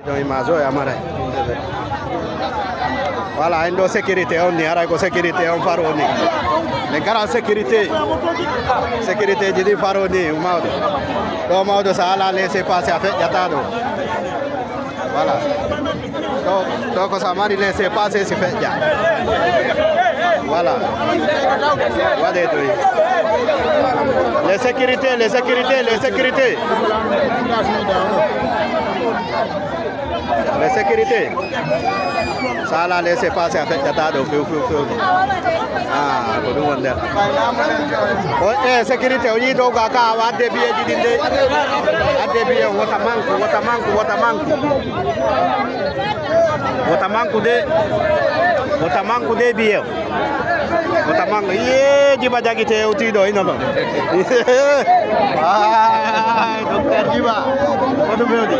Dans l'image, voilà, une sécurité, on y a sécurité, on faroni. Les grandes sécurité, sécurité de faroni, au maude. Au maude, ça a laissé passer à faire Yatado. Voilà. Donc, ça m'a laissé passer, c'est fait. Voilà. Les sécurités, les sécurités, les sécurités. Les sécurités. Ça l'a laissé passer avec Yatado. Ah, bon, on est. Oh, sécurité, on y doit avoir des billets d'idée. Des billets, Watamanku de billets. Watamanku, Jiba Jagite, Utido, Inno. Ah, Dr. Jiba. What do you do?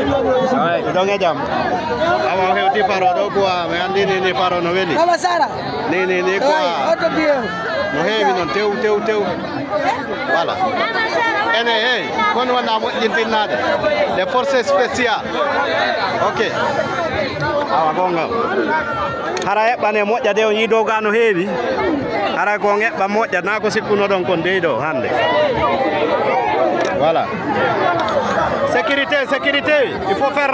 Don't get jam. Our healthy faro, Mandi Faro Novelli. Mama Sara. Ni quoi? What do you No heavy, no teu. Voilà. Hey, quand on a nada. Les forces spéciales. Ok. Awa gonga. Hara eɓɓane moƴƴa de o yiidoga no heewi hara ko eɓɓa moƴƴa na ko sikkuno ɗon kon deyɗo hande voilà sécurité il faut faire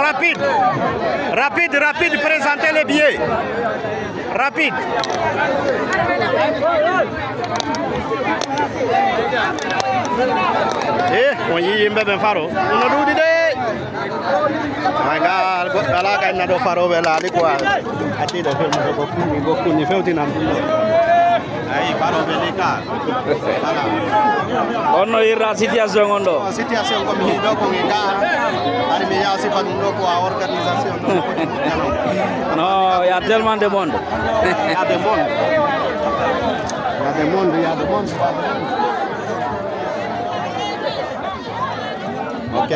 rapide présenter les billets rapide on yi yimɓe ɓen faro no ɗuuɗi de magal goɗɗo ala kayna ɗo faroɓe laali quoi addiɗo felmude ko kunni fewtinan ayi faroɓe ni ka voilà on no yirra situation on ɗo situation komi hiiɗo komi ga ari mi yaha sifa ɗum ɗo ko a organisation non y a tellement de monde y a des monde ok